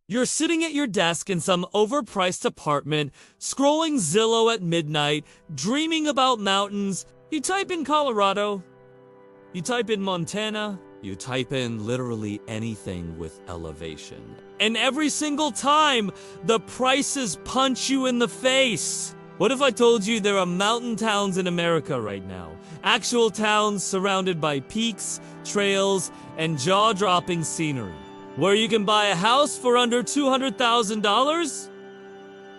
You're sitting at your desk in some overpriced apartment, scrolling Zillow at midnight, dreaming about mountains. You type in Colorado. You type in Montana. You type in literally anything with elevation. And every single time, the prices punch you in the face. What if I told you there are mountain towns in America right now? Actual towns surrounded by peaks, trails, and jaw-dropping scenery. Where you can buy a house for under $200,000?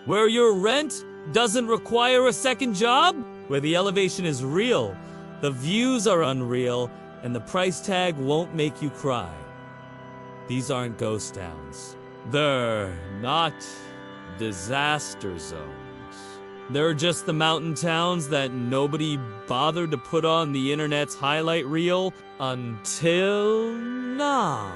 Where your rent doesn't require a second job? Where the elevation is real, the views are unreal, and the price tag won't make you cry. These aren't ghost towns. They're not disaster zones. They're just the mountain towns that nobody bothered to put on the internet's highlight reel until now.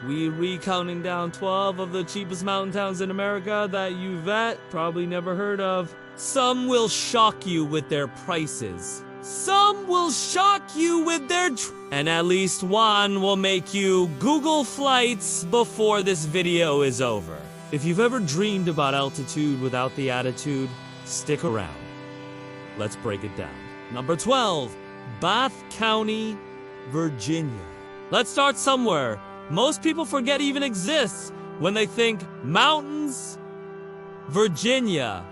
We recounting down 12 of the cheapest mountain towns in America that you've probably never heard of. Some will shock you with their prices. Some will shock you with their and at least one will make you Google flights before this video is over. If you've ever dreamed about altitude without the attitude, stick around. Let's break it down. Number 12, Bath County, Virginia. Let's start somewhere most people forget even exists when they think mountains, Virginia.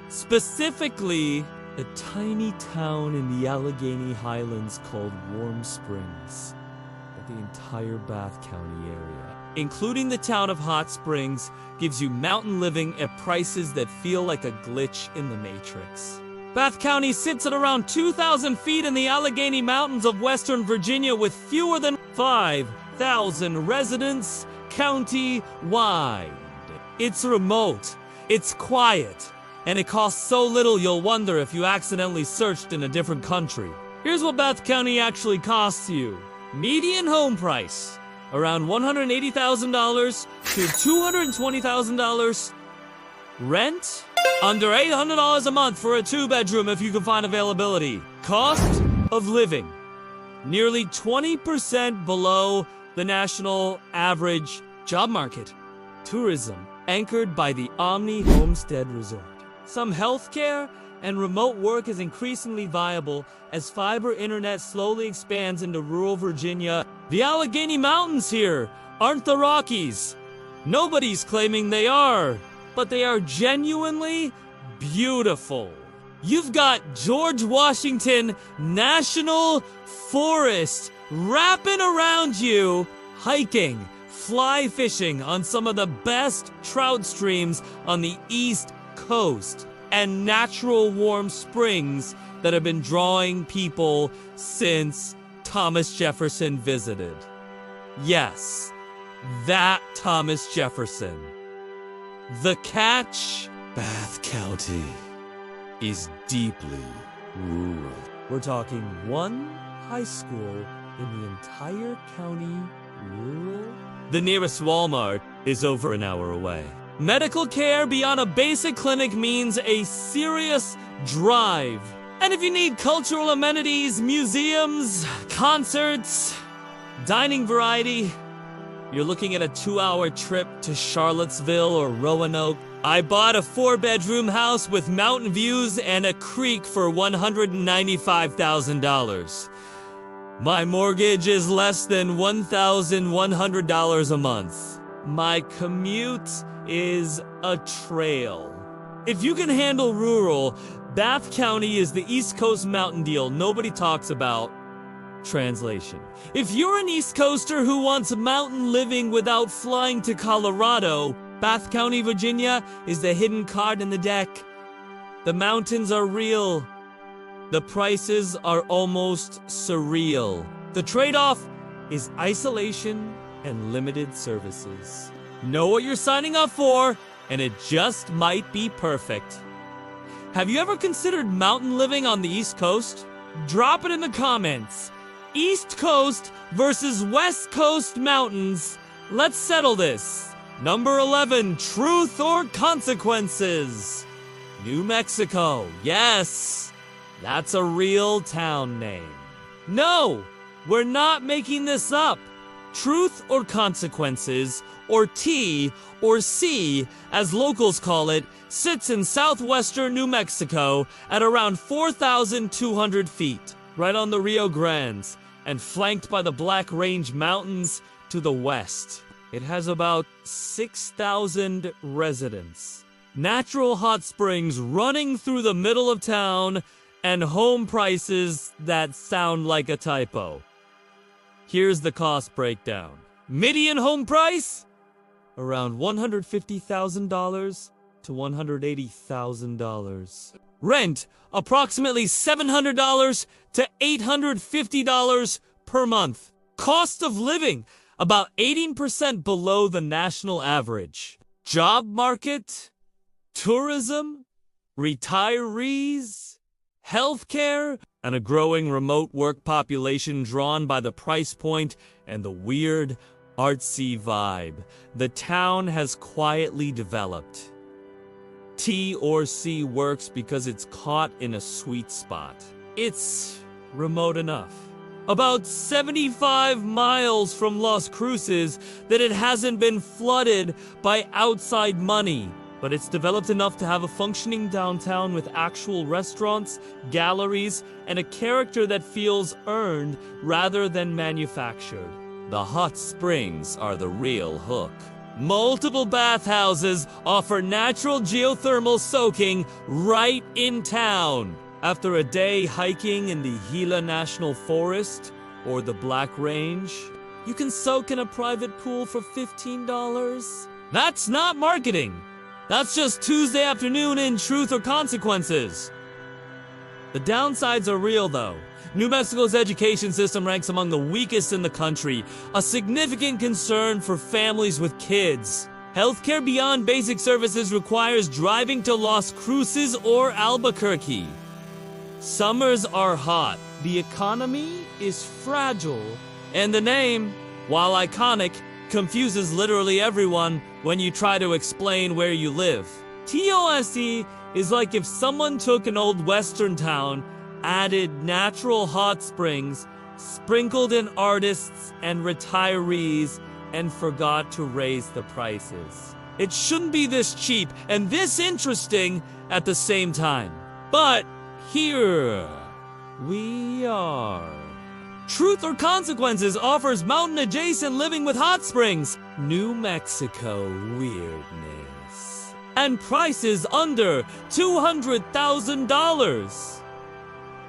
Specifically, a tiny town in the Allegheny Highlands called Warm Springs, but the entire Bath County area, including the town of Hot Springs, gives you mountain living at prices that feel like a glitch in the Matrix. Bath County sits at around 2,000 feet in the Allegheny Mountains of Western Virginia with fewer than 5,000 residents county-wide. It's remote, it's quiet, and it costs so little you'll wonder if you accidentally searched in a different country. Here's what Bath County actually costs you. Median home price, around $180,000 to $220,000. Rent, under $800 a month for a 2-bedroom if you can find availability. Cost of living, nearly 20% below the national average. Job market, tourism, anchored by the Omni Homestead Resort. Some healthcare and remote work is increasingly viable as fiber internet slowly expands into rural Virginia. The Allegheny Mountains here aren't the Rockies. Nobody's claiming they are, but they are genuinely beautiful. You've got George Washington National Forest wrapping around you, hiking, fly fishing on some of the best trout streams on the East Coast, and natural warm springs that have been drawing people since Thomas Jefferson visited. Yes, that Thomas Jefferson. The catch, Bath County is deeply rural. We're talking one high school in the entire county rural. The nearest Walmart is over an hour away. Medical care beyond a basic clinic means a serious drive. And if you need cultural amenities, museums, concerts, dining variety, you're looking at a 2-hour trip to Charlottesville or Roanoke. I bought a 4-bedroom house with mountain views and a creek for $195,000. My mortgage is less than $1,100 a month. My commute is a trail. If you can handle rural, Bath County is the East Coast mountain deal nobody talks about. Translation: if you're an East Coaster who wants mountain living without flying to Colorado, Bath County, Virginia is the hidden card in the deck. The mountains are real. The prices are almost surreal. The trade-off is isolation and limited services. Know what you're signing up for, and it just might be perfect. Have you ever considered mountain living on the East Coast? Drop it in the comments. East Coast versus West Coast mountains. Let's settle this. Number 11, truth or consequences. New Mexico. Yes, that's a real town name. No, we're not making this up. Truth or consequences, or T, or C, as locals call it, sits in southwestern New Mexico at around 4,200 feet, right on the Rio Grande, and flanked by the Black Range Mountains to the west. It has about 6,000 residents. Natural hot springs running through the middle of town, and home prices that sound like a typo. Here's the cost breakdown. Median home price? Around $150,000 to $180,000. Rent? Approximately $700 to $850 per month. Cost of living? About 18% below the national average. Job market? Tourism? Retirees? Healthcare? And a growing remote work population drawn by the price point and the weird, artsy vibe the town has quietly developed. T or C works because it's caught in a sweet spot. It's remote enough. About 75 miles from Las Cruces that it hasn't been flooded by outside money. But it's developed enough to have a functioning downtown with actual restaurants, galleries, and a character that feels earned rather than manufactured. The hot springs are the real hook. Multiple bathhouses offer natural geothermal soaking right in town. After a day hiking in the Gila National Forest or the Black Range, you can soak in a private pool for $15. That's not marketing. That's just Tuesday afternoon in Truth or Consequences. The downsides are real, though. New Mexico's education system ranks among the weakest in the country, a significant concern for families with kids. Healthcare beyond basic services requires driving to Las Cruces or Albuquerque. Summers are hot, the economy is fragile, and the name, while iconic, confuses literally everyone when you try to explain where you live. TOSE is like if someone took an old western town, added natural hot springs, sprinkled in artists and retirees, and forgot to raise the prices. It shouldn't be this cheap and this interesting at the same time. But here we are. Truth or Consequences offers mountain-adjacent living with hot springs, New Mexico weirdness, and prices under $200,000.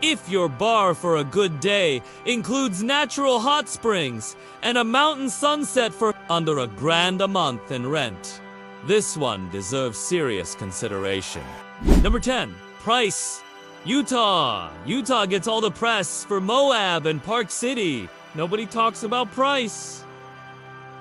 If your bar for a good day includes natural hot springs and a mountain sunset for under $1,000 a month in rent, this one deserves serious consideration. Number 10, price. Utah. Utah gets all the press for Moab and Park City. Nobody talks about price.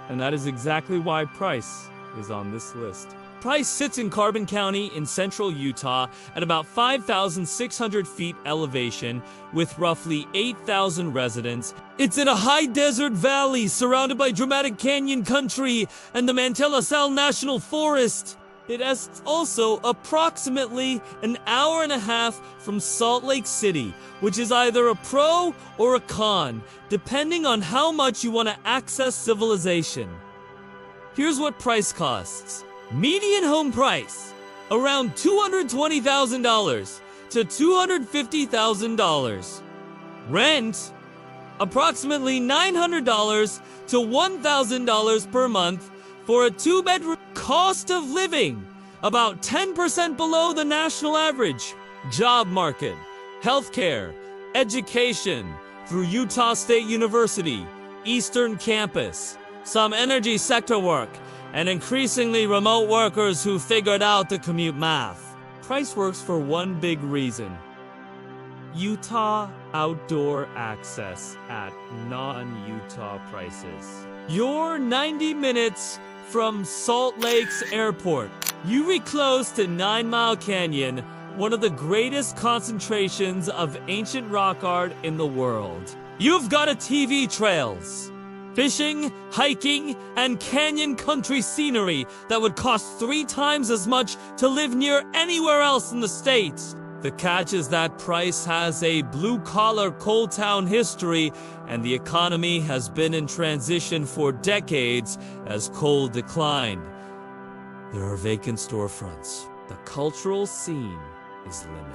And that is exactly why price is on this list. Price sits in Carbon County in central Utah at about 5,600 feet elevation with roughly 8,000 residents. It's in a high desert valley surrounded by dramatic canyon country and the Mantell Sal National Forest. It is also approximately an hour and a half from Salt Lake City, which is either a pro or a con, depending on how much you want to access civilization. Here's what price costs. Median home price, around $220,000 to $250,000. Rent, approximately $900 to $1,000 per month for a two-bedroom. Cost of living, about 10% below the national average. Job market, healthcare, education through Utah State University, Eastern Campus, some energy sector work, and increasingly remote workers who figured out the commute math. Price works for one big reason. Utah outdoor access at non-Utah prices. You're 90 minutes from Salt Lake's airport. You reclose to 9 Mile Canyon, one of the greatest concentrations of ancient rock art in the world. You've got a TV trails, fishing, hiking, and canyon country scenery that would cost 3 times as much to live near anywhere else in the state. The catch is that Price has a blue-collar coal town history, and the economy has been in transition for decades as coal declined. There are vacant storefronts. The cultural scene is limited.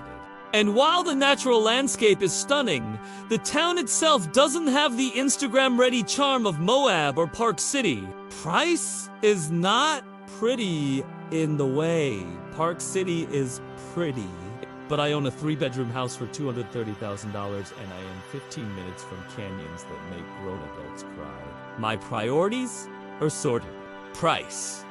And while the natural landscape is stunning, the town itself doesn't have the Instagram-ready charm of Moab or Park City. Price is not pretty in the way. Park City is pretty. But I own a 3-bedroom house for $230,000, and I am 15 minutes from canyons that make grown adults cry. My priorities are sorted. Price.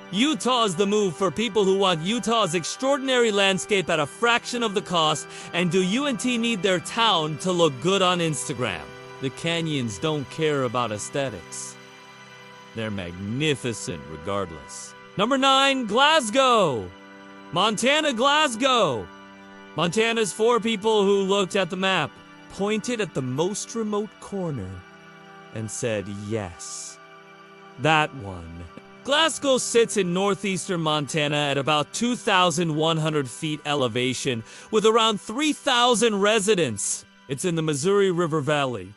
Utah is the move for people who want Utah's extraordinary landscape at a fraction of the cost, and do UNT need their town to look good on Instagram? The canyons don't care about aesthetics. They're magnificent regardless. Number 9, Glasgow. Montana, Glasgow. Montana's for people who looked at the map, pointed at the most remote corner, and said yes. That one. Glasgow sits in northeastern Montana at about 2,100 feet elevation, with around 3,000 residents. It's in the Missouri River Valley,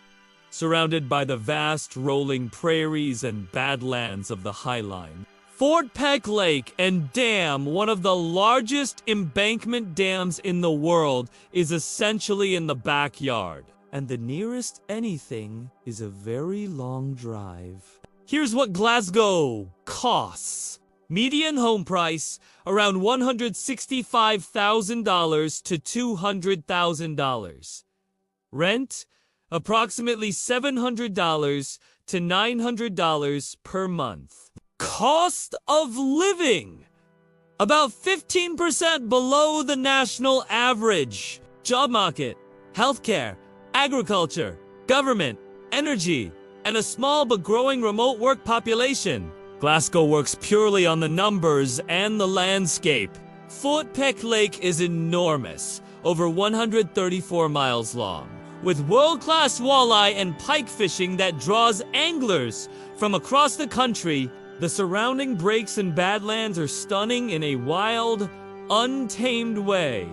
surrounded by the vast rolling prairies and badlands of the Highline. Fort Peck Lake and Dam, one of the largest embankment dams in the world, is essentially in the backyard. And the nearest anything is a very long drive. Here's what Glasgow costs. Median home price, around $165,000 to $200,000. Rent, approximately $700 to $900 per month. Cost of living, about 15% below the national average. Job market, healthcare, agriculture, government, energy, and a small but growing remote work population. Glasgow works purely on the numbers and the landscape. Fort Peck Lake is enormous, over 134 miles long, with world-class walleye and pike fishing that draws anglers from across the country. The surrounding breaks and badlands are stunning in a wild, untamed way.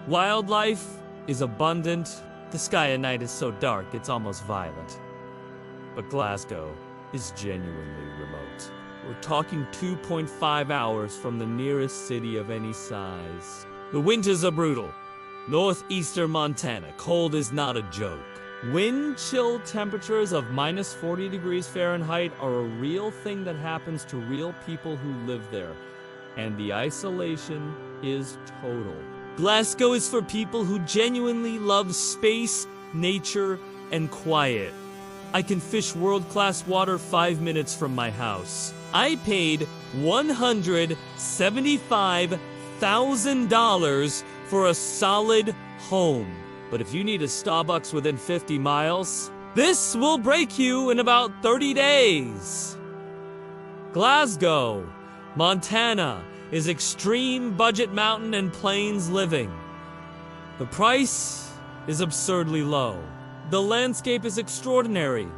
Wildlife is abundant. The sky at night is so dark it's almost violet. But Glasgow is genuinely remote. We're talking 2.5 hours from the nearest city of any size. The winters are brutal. Northeastern Montana, cold is not a joke. Wind chill temperatures of minus 40 degrees Fahrenheit are a real thing that happens to real people who live there. And the isolation is total. Glasgow is for people who genuinely love space, nature, and quiet. I can fish world-class water 5 minutes from my house. I paid $175,000 for a solid home. But if you need a Starbucks within 50 miles, this will break you in about 30 days. Glasgow, Montana, is extreme budget mountain and plains living. The price is absurdly low. The landscape is extraordinary.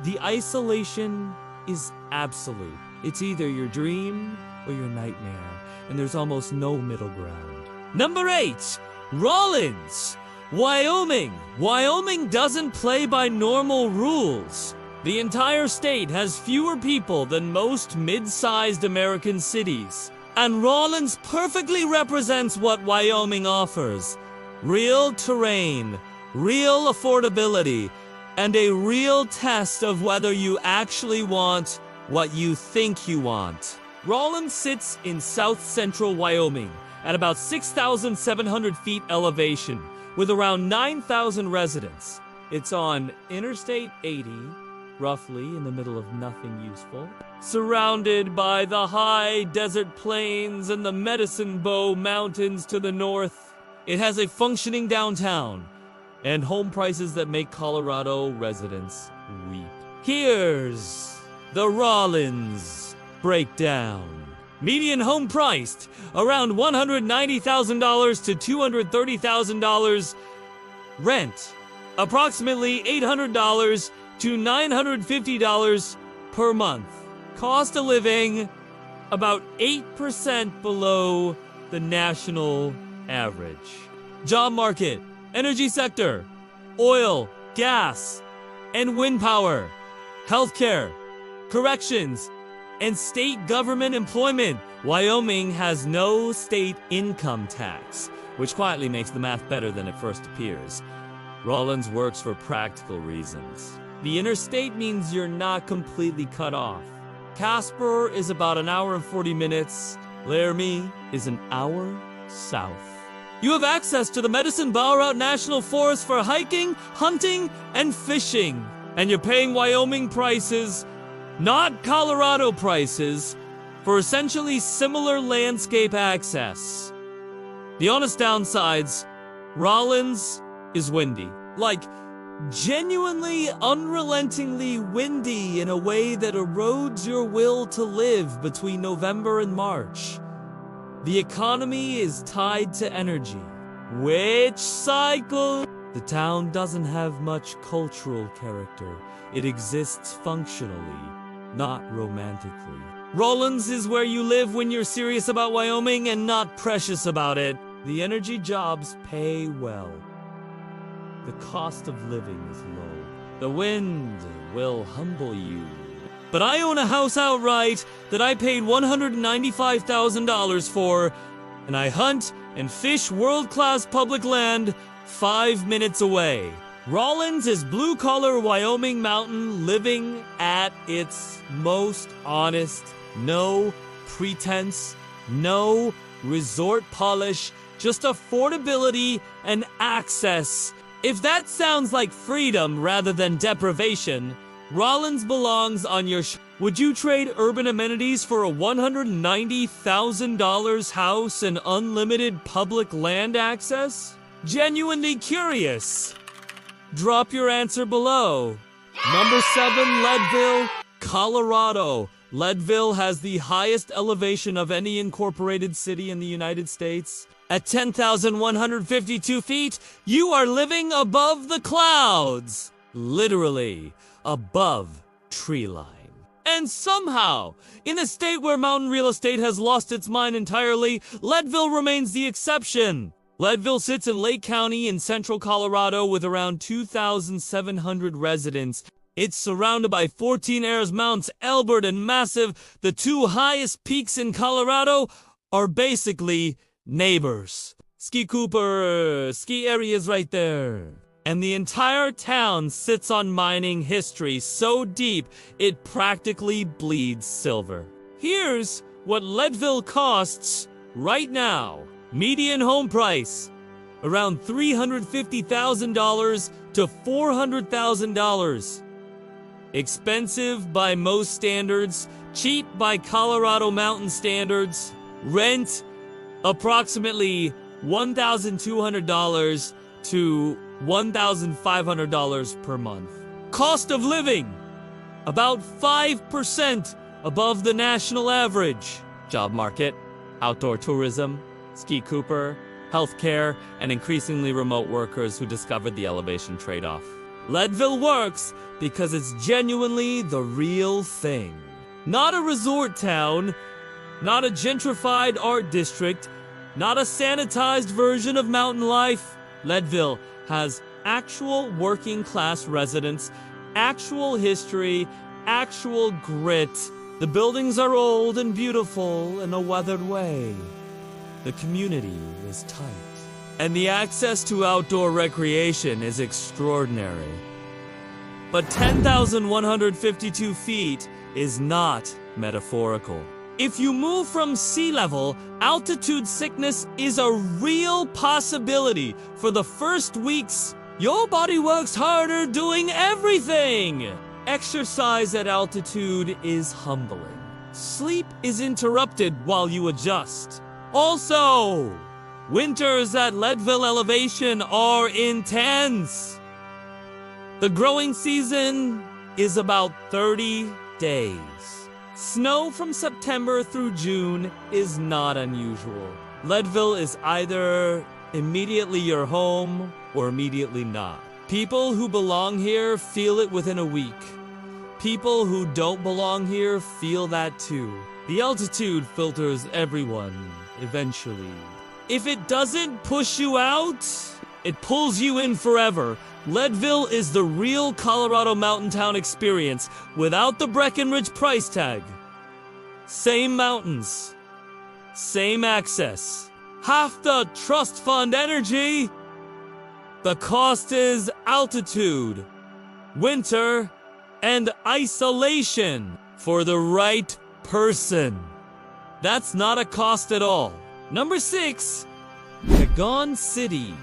The isolation is absolute. It's either your dream or your nightmare, and there's almost no middle ground. Number 8, Rawlins, Wyoming. Wyoming doesn't play by normal rules. The entire state has fewer people than most mid-sized American cities, and Rawlins perfectly represents what Wyoming offers. Real terrain, real affordability, and a real test of whether you actually want what you think you want. Rawlins sits in south-central Wyoming at about 6,700 feet elevation, with around 9,000 residents. It's on Interstate 80, roughly in the middle of nothing useful, surrounded by the high desert plains and the Medicine Bow Mountains to the north. It has a functioning downtown, and home prices that make Colorado residents weep. Here's the Rawlins breakdown. Median home priced around $190,000 to $230,000. Rent approximately $800 to $950 per month. Cost of living about 8% below the national average. Job market, energy sector, oil, gas, and wind power, healthcare, corrections, and state government employment. Wyoming has no state income tax, which quietly makes the math better than it first appears. Rawlins works for practical reasons. The interstate means you're not completely cut off. Casper is about an hour and 40 minutes. Laramie is an hour south. You have access to the Medicine Bow Route National Forest for hiking, hunting, and fishing. And you're paying Wyoming prices, not Colorado prices, for essentially similar landscape access. The honest downsides, Rawlins is windy. Like, genuinely, unrelentingly windy in a way that erodes your will to live between November and March. The economy is tied to energy, which cycle? The town doesn't have much cultural character. It exists functionally, not romantically. Rawlins is where you live when you're serious about Wyoming and not precious about it. The energy jobs pay well. The cost of living is low. The wind will humble you. But I own a house outright that I paid $195,000 for, and I hunt and fish world-class public land 5 minutes away. Rawlins is blue-collar Wyoming mountain living at its most honest. No pretense, no resort polish, just affordability and access. If that sounds like freedom rather than deprivation, Rawlins belongs on your Would you trade urban amenities for a $190,000 house and unlimited public land access? Genuinely curious? Drop your answer below. Number 7, Leadville, Colorado. Leadville has the highest elevation of any incorporated city in the United States. At 10,152 feet, you are living above the clouds. Literally, above tree line. And somehow, in a state where mountain real estate has lost its mind entirely, Leadville remains the exception. Leadville sits in Lake County in central Colorado with around 2,700 residents. It's surrounded by 14 Ayers Mounts, Elbert and Massive. The two highest peaks in Colorado are basically neighbors. Ski Cooper, ski areas right there. And the entire town sits on mining history so deep it practically bleeds silver. Here's what Leadville costs right now. Median home price, around $350,000 to $400,000. Expensive by most standards, cheap by Colorado mountain standards. Rent, approximately $1,200 to $1,500 per month. Cost of living, about 5% above the national average. Job market, outdoor tourism, ski cooper, healthcare, and increasingly remote workers who discovered the elevation trade-off. Leadville works because it's genuinely the real thing. Not a resort town, not a gentrified art district, not a sanitized version of mountain life. Leadville has actual working class residents, actual history, actual grit. The buildings are old and beautiful in a weathered way. The community is tight. And the access to outdoor recreation is extraordinary. But 10,152 feet is not metaphorical. If you move from sea level, altitude sickness is a real possibility. For the first weeks, your body works harder doing everything. Exercise at altitude is humbling. Sleep is interrupted while you adjust. Also, winters at Leadville elevation are intense. The growing season is about 30 days. Snow from September through June is not unusual. Leadville is either immediately your home or immediately not. People who belong here feel it within a week. People who don't belong here feel that too. The altitude filters everyone, eventually. If it doesn't push you out, it pulls you in forever. Leadville is the real Colorado mountain town experience without the Breckenridge price tag. Same mountains, same access, half the trust fund energy. The cost is altitude, winter, and isolation for the right person. That's not a cost at all. Number 6, Cañon City,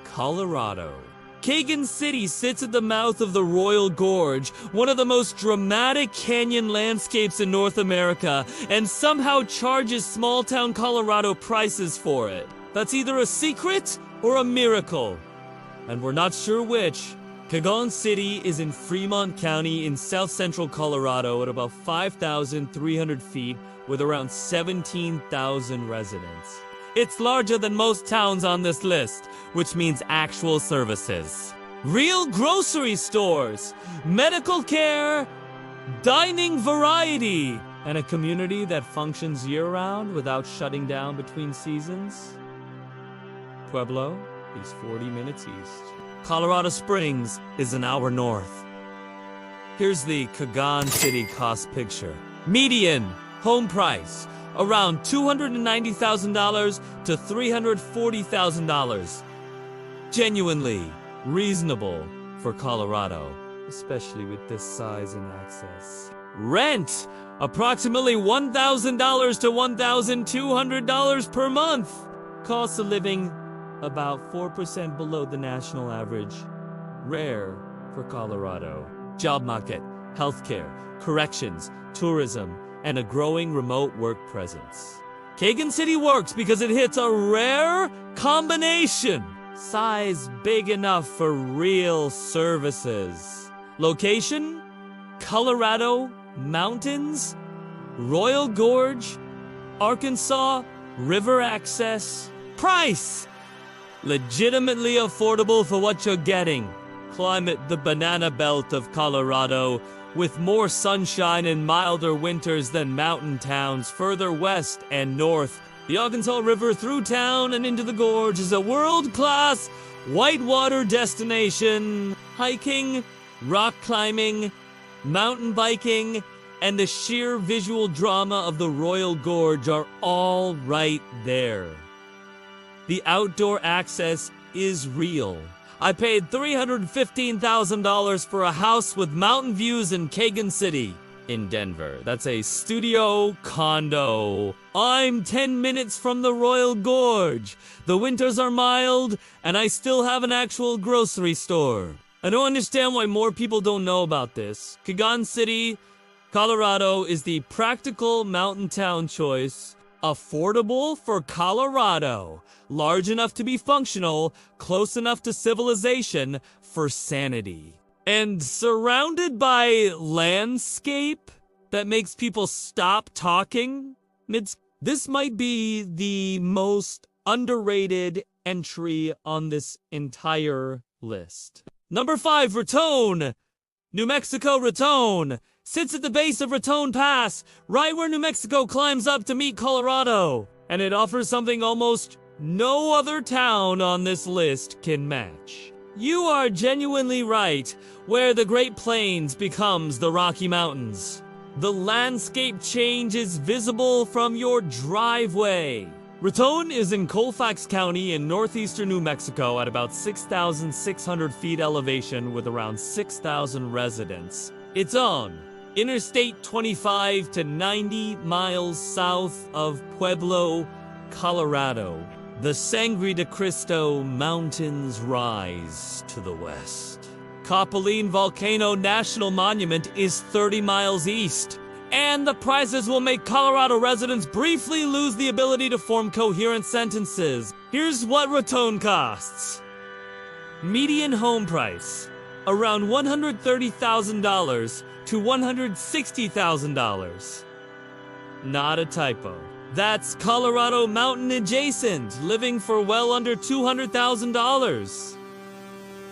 Colorado. Cañon City sits at the mouth of the Royal Gorge, one of the most dramatic canyon landscapes in North America, and somehow charges small-town Colorado prices for it. That's either a secret or a miracle, and we're not sure which. Cañon City is in Fremont County in south-central Colorado at about 5,300 feet with around 17,000 residents. It's larger than most towns on this list, which means actual services. Real grocery stores, medical care, dining variety, and a community that functions year-round without shutting down between seasons. Pueblo is 40 minutes east. Colorado Springs is an hour north. Here's the Cañon City cost picture. Median home price, around $290,000 to $340,000. Genuinely reasonable for Colorado, especially with this size and access. Rent, approximately $1,000 to $1,200 per month. Cost of living, about 4% below the national average. Rare for Colorado. Job market, healthcare, corrections, tourism, and a growing remote work presence. Cañon City works because it hits a rare combination. Size big enough for real services. Location, Colorado, mountains, Royal Gorge, Arkansas, river access. Price, legitimately affordable for what you're getting. Climate, the banana belt of Colorado, with more sunshine and milder winters than mountain towns further west and north. The Arkansas River through town and into the gorge is a world-class whitewater destination. Hiking, rock climbing, mountain biking, and the sheer visual drama of the Royal Gorge are all right there. The outdoor access is real. I paid $315,000 for a house with mountain views in Cañon City in Denver. That's a studio condo. I'm 10 minutes from the Royal Gorge. The winters are mild, and I still have an actual grocery store. I don't understand why more people don't know about this. Cañon City, Colorado is the practical mountain town choice. Affordable for Colorado. Large enough to be functional, close enough to civilization for sanity. And surrounded by landscape that makes people stop talking. This might be the most underrated entry on this entire list. Number 5, Raton. New Mexico Raton sits at the base of Raton Pass, right where New Mexico climbs up to meet Colorado. And it offers something almost no other town on this list can match. You are genuinely right, where the Great Plains becomes the Rocky Mountains. The landscape change is visible from your driveway. Raton is in Colfax County in northeastern New Mexico at about 6,600 feet elevation with around 6,000 residents. It's on Interstate 25 to 90 miles south of Pueblo, Colorado. The Sangre de Cristo Mountains rise to the west. Coppoline Volcano National Monument is 30 miles east. And the prices will make Colorado residents briefly lose the ability to form coherent sentences. Here's what Raton costs. Median home price, around $130,000 to $160,000. Not a typo. That's Colorado mountain adjacent, living for well under $200,000.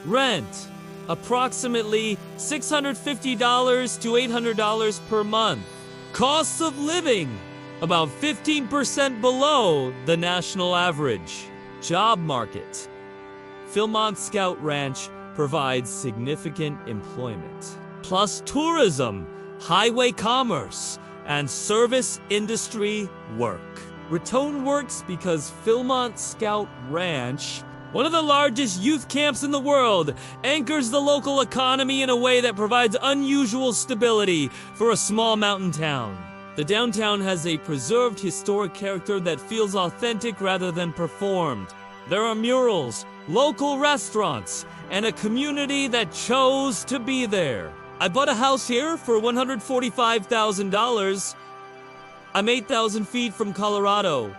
Rent, approximately $650 to $800 per month. Costs of living, about 15% below the national average. Job market. Philmont Scout Ranch provides significant employment, plus tourism, highway commerce, and service industry work. Raton works because Philmont Scout Ranch, one of the largest youth camps in the world, anchors the local economy in a way that provides unusual stability for a small mountain town. The downtown has a preserved historic character that feels authentic rather than performed. There are murals, local restaurants, and a community that chose to be there. I bought a house here for $145,000. I'm 8,000 feet from Colorado.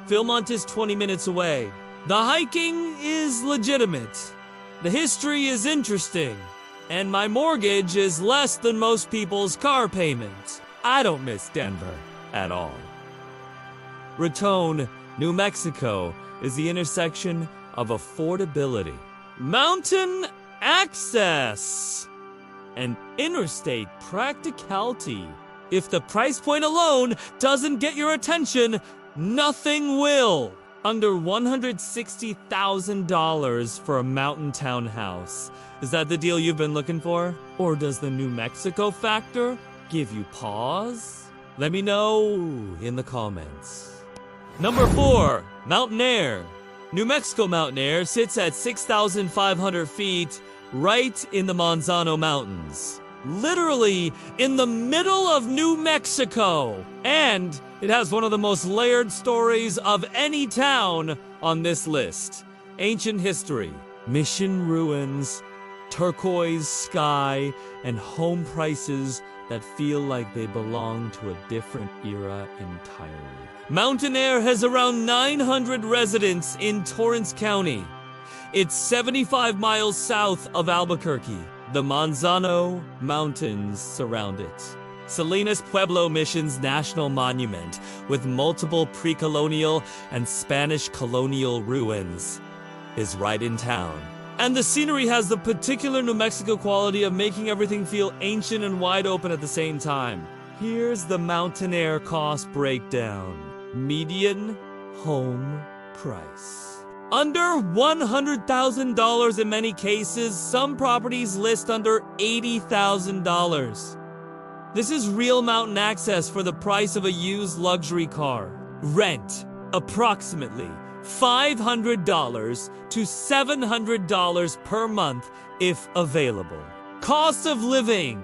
Philmont is 20 minutes away. The hiking is legitimate. The history is interesting. And my mortgage is less than most people's car payment. I don't miss Denver at all. Raton, New Mexico is the intersection of affordability, mountain access, and interstate practicality. If the price point alone doesn't get your attention, nothing will. Under $160,000 for a mountain townhouse. Is that the deal you've been looking for? Or does the New Mexico factor give you pause? Let me know in the comments. Number 4, Mountainair. New Mexico Mountainair sits at 6,500 feet right in the Manzano Mountains. Literally in the middle of New Mexico. And it has one of the most layered stories of any town on this list. Ancient history, mission ruins, turquoise sky, and home prices that feel like they belong to a different era entirely. Mountainair has around 900 residents in Torrance County. It's 75 miles south of Albuquerque. The Manzano Mountains surround it. Salinas Pueblo Mission's National Monument, with multiple pre-colonial and Spanish colonial ruins, is right in town. And the scenery has the particular New Mexico quality of making everything feel ancient and wide open at the same time. Here's the Mountainair cost breakdown. Median home price. Under $100,000 in many cases, some properties list under $80,000. This is real mountain access for the price of a used luxury car. Rent, approximately $500 to $700 per month if available. Cost of living,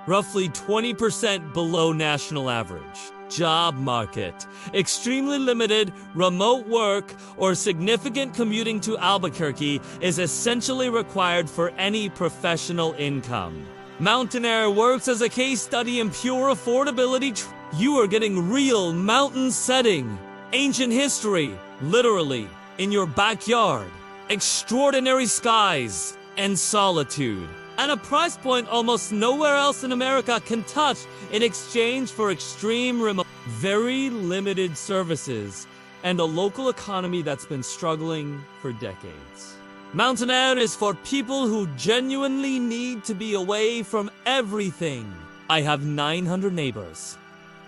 roughly 20% below national average. Job market, extremely limited remote work or significant commuting to Albuquerque is essentially required for any professional income. Mountainair works as a case study in pure affordability. You are getting real mountain setting, ancient history, literally, in your backyard, extraordinary skies, and solitude. At a price point almost nowhere else in America can touch in exchange for extreme remote, very limited services, and a local economy that's been struggling for decades. Mountainair is for people who genuinely need to be away from everything. I have 900 neighbors,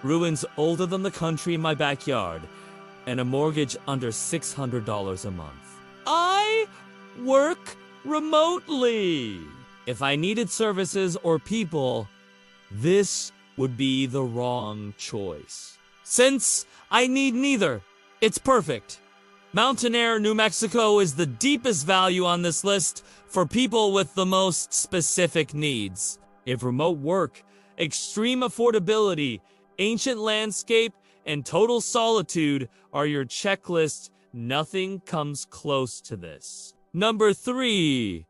ruins older than the country in my backyard, and a mortgage under $600 a month. I work remotely. If I needed services or people, this would be the wrong choice. Since I need neither, it's perfect. Mountainair, New Mexico is the deepest value on this list for people with the most specific needs. If remote work, extreme affordability, ancient landscape, and total solitude are your checklist, nothing comes close to this. Number 3.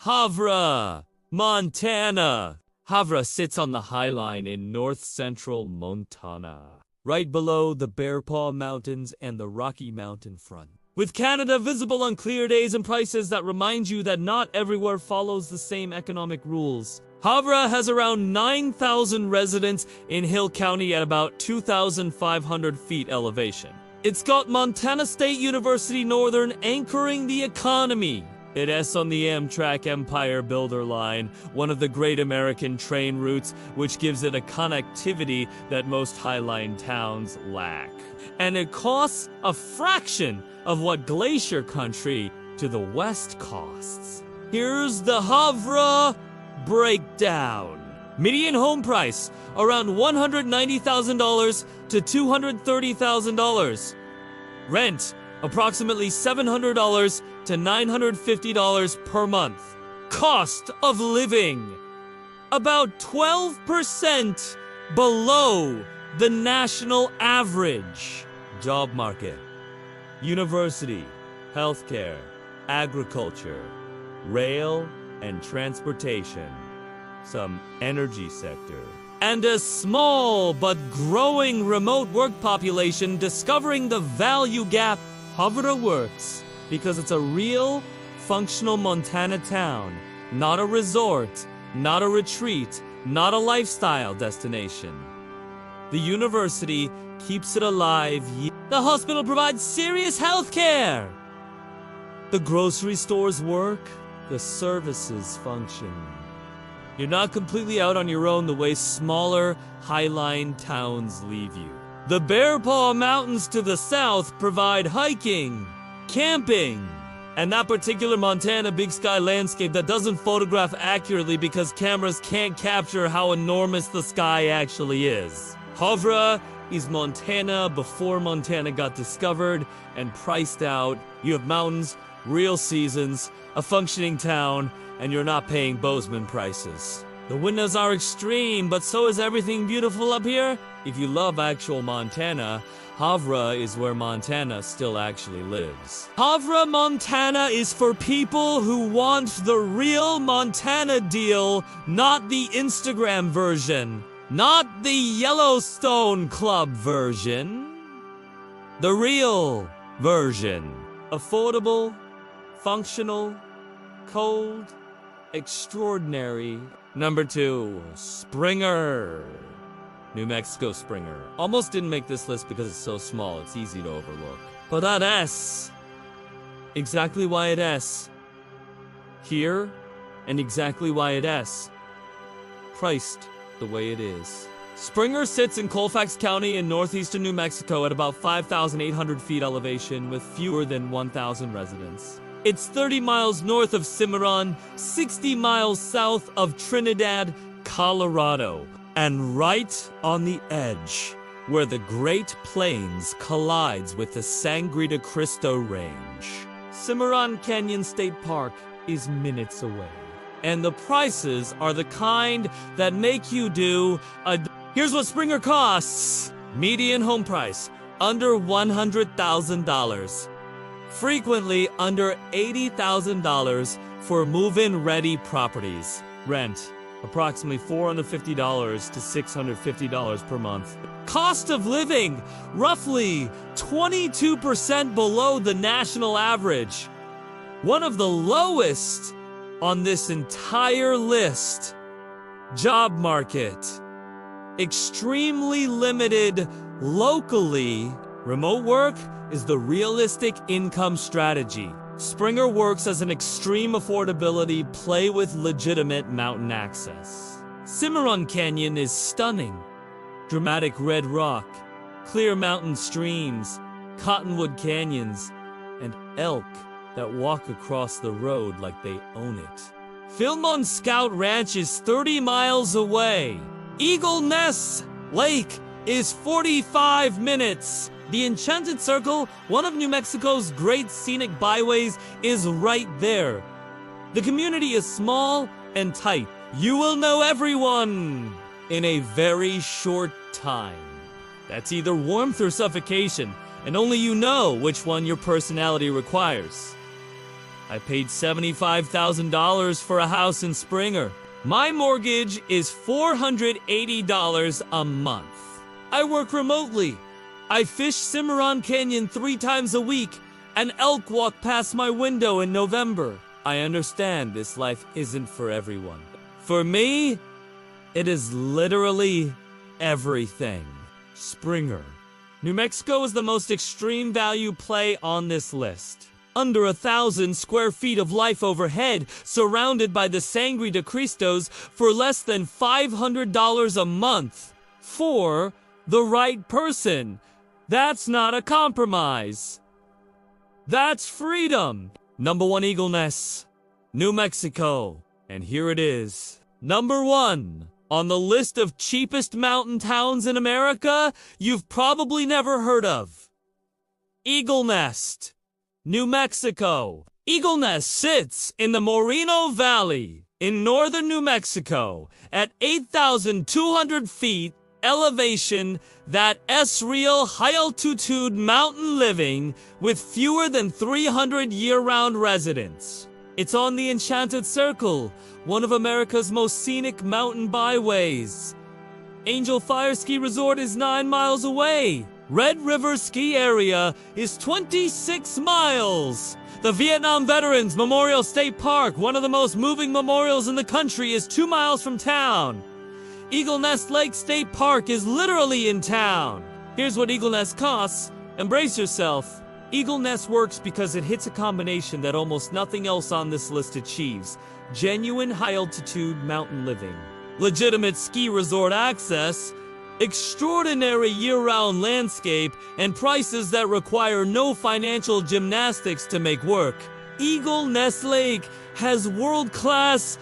Havre, Montana. Havre sits on the High Line in north-central Montana, right below the Bear Paw Mountains and the Rocky Mountain front. With Canada visible on clear days and prices that remind you that not everywhere follows the same economic rules. Havre has around 9,000 residents in Hill County at about 2,500 feet elevation. It's got Montana State University Northern anchoring the economy. It is on the Amtrak Empire Builder Line, one of the great American train routes, which gives it a connectivity that most Highline towns lack. And it costs a fraction of what Glacier Country to the west costs. Here's the Havre breakdown. Median home price, around $190,000 to $230,000. Rent, approximately $700 to $950 per month. Cost of living, about 12% below the national average. Job market, university, healthcare, agriculture, rail and transportation, some energy sector, and a small but growing remote work population discovering the value gap. Havre works because it's a real, functional Montana town, not a resort, not a retreat, not a lifestyle destination. The university keeps it alive. The hospital provides serious health care. The grocery stores work. The services function. You're not completely out on your own the way smaller Highline towns leave you. The Bear Paw Mountains to the south provide hiking, camping, and that particular Montana big sky landscape that doesn't photograph accurately because cameras can't capture how enormous the sky actually is. Havre is Montana before Montana got discovered and priced out. You have mountains, real seasons, a functioning town, and you're not paying Bozeman prices. The winters are extreme, but so is everything beautiful up here. If you love actual Montana, Havre is where Montana still actually lives. Havre, Montana is for people who want the real Montana deal, not the Instagram version, not the Yellowstone Club version. The real version. Affordable, functional, cold, extraordinary. Number 2, Springer. New Mexico Springer. Almost didn't make this list because it's so small, it's easy to overlook. But that S, exactly why it S. Here, and exactly why it S. Priced the way it is. Springer sits in Colfax County in northeastern New Mexico at about 5,800 feet elevation with fewer than 1,000 residents. It's 30 miles north of Cimarron, 60 miles south of Trinidad, Colorado, and right on the edge where the Great Plains collides with the Sangre de Cristo Range. Cimarron Canyon State Park is minutes away, and the prices are the kind that make you do a... Here's what Springer costs. Median home price, under $100,000. Frequently under $80,000 for move-in ready properties. Rent, approximately $450 to $650 per month. Cost of living, roughly 22% below the national average. One of the lowest on this entire list. Job market, extremely limited locally. Remote work is the realistic income strategy. Springer works as an extreme affordability play with legitimate mountain access. Cimarron Canyon is stunning. Dramatic red rock, clear mountain streams, cottonwood canyons, and elk that walk across the road like they own it. Philmon Scout Ranch is 30 miles away. Eagle Nest Lake is 45 minutes. The Enchanted Circle, one of New Mexico's great scenic byways, is right there. The community is small and tight. You will know everyone in a very short time. That's either warmth or suffocation, and only you know which one your personality requires. I paid $75,000 for a house in Springer. My mortgage is $480 a month. I work remotely. I fish Cimarron Canyon 3 times a week, and elk walk past my window in November. I understand this life isn't for everyone. For me, it is literally everything. Springer. New Mexico is the most extreme value play on this list. under 1,000 square feet of life overhead, surrounded by the Sangre de Cristos for less than $500 a month. For the right person. That's not a compromise. That's freedom. Number 1 Eagle Nest, New Mexico. And here it is. Number 1. On the list of cheapest mountain towns in America you've probably never heard of. Eagle Nest, New Mexico. Eagle Nest sits in the Moreno Valley in northern New Mexico at 8,200 feet elevation. That real high-altitude mountain living with fewer than 300 year-round residents. It's on the Enchanted Circle, one of America's most scenic mountain byways. Angel Fire Ski Resort is 9 miles away. Red River Ski Area is 26 miles. The Vietnam Veterans Memorial State Park, one of the most moving memorials in the country, is 2 miles from town. Eagle Nest Lake State Park is literally in town. Here's what Eagle Nest costs. Embrace yourself. Eagle Nest works because it hits a combination that almost nothing else on this list achieves. Genuine high-altitude mountain living, legitimate ski resort access, extraordinary year-round landscape, and prices that require no financial gymnastics to make work. Eagle Nest Lake has world-class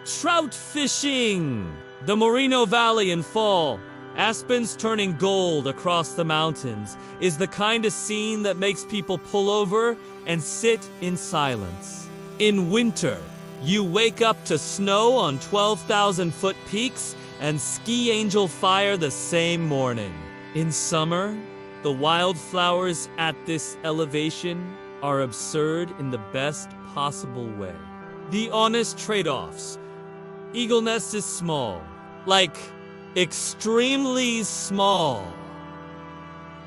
trout fishing. The Moreno Valley in fall, aspens turning gold across the mountains, is the kind of scene that makes people pull over and sit in silence. In winter, you wake up to snow on 12,000-foot peaks and ski angel fire the same morning. In summer, the wildflowers at this elevation are absurd in the best possible way. The honest trade-offs. Eagle Nest is small. Like, extremely small.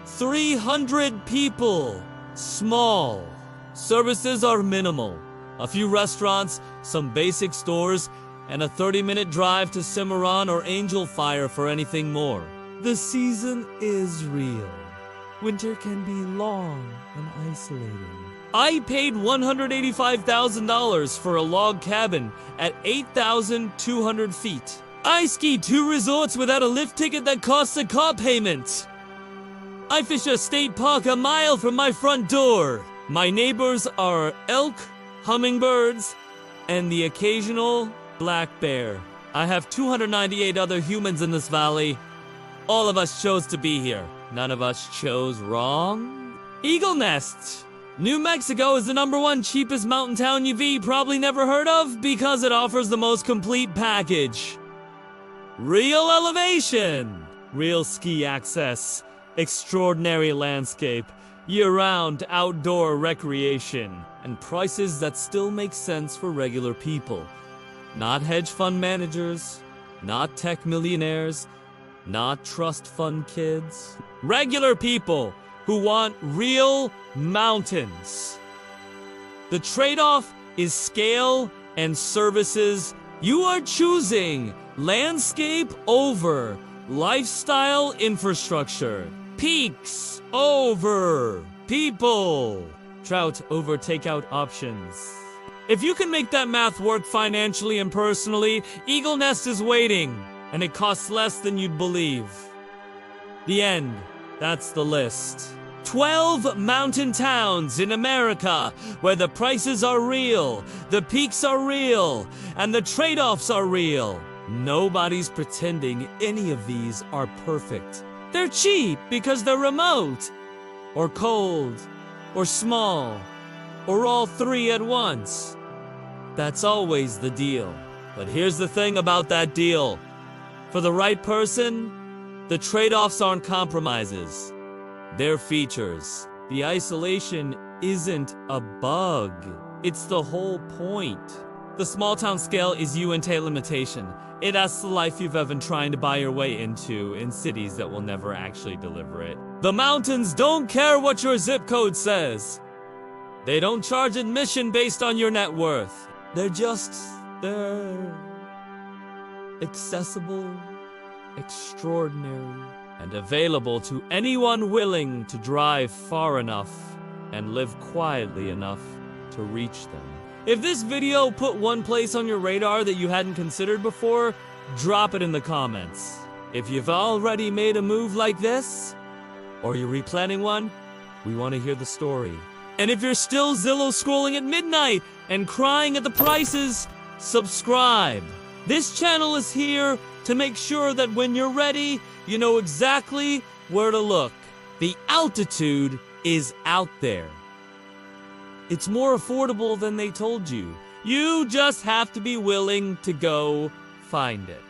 300 people. Small. Services are minimal. A few restaurants, some basic stores, and a 30-minute drive to Cimarron or Angel Fire for anything more. The season is real. Winter can be long and isolating. I paid $185,000 for a log cabin at 8,200 feet. I skied 2 resorts without a lift ticket that costs a car payment. I fish a state park a mile from my front door. My neighbors are elk, hummingbirds, and the occasional black bear. I have 298 other humans in this valley. All of us chose to be here. None of us chose wrong. Eagle Nest. New Mexico is the #1 cheapest mountain town you've probably never heard of because it offers the most complete package. Real elevation, real ski access, extraordinary landscape, year-round outdoor recreation, and prices that still make sense for regular people. Not hedge fund managers, not tech millionaires, not trust fund kids. Regular people who want real mountains. The trade-off is scale and services. You are choosing landscape over lifestyle infrastructure. Peaks over people. Trout over takeout options. If you can make that math work financially and personally, Eagle Nest is waiting, and it costs less than you'd believe. The end. That's the list. 12 mountain towns in America where the prices are real, the peaks are real, and the trade-offs are real. Nobody's pretending any of these are perfect. They're cheap because they're remote, or cold, or small, or all three at once. That's always the deal. But here's the thing about that deal. For the right person, the trade-offs aren't compromises. They're features. The isolation isn't a bug. It's the whole point. The small town scale is you and Taylor limitation. It asks the life you've ever been trying to buy your way into in cities that will never actually deliver it. The mountains don't care what your zip code says. They don't charge admission based on your net worth. They're accessible, extraordinary, and available to anyone willing to drive far enough and live quietly enough to reach them. If this video put one place on your radar that you hadn't considered before, drop it in the comments. If you've already made a move like this, or you're replanning one, we want to hear the story. And if you're still Zillow scrolling at midnight and crying at the prices, subscribe. This channel is here to make sure that when you're ready, you know exactly where to look. The altitude is out there. It's more affordable than they told you. You just have to be willing to go find it.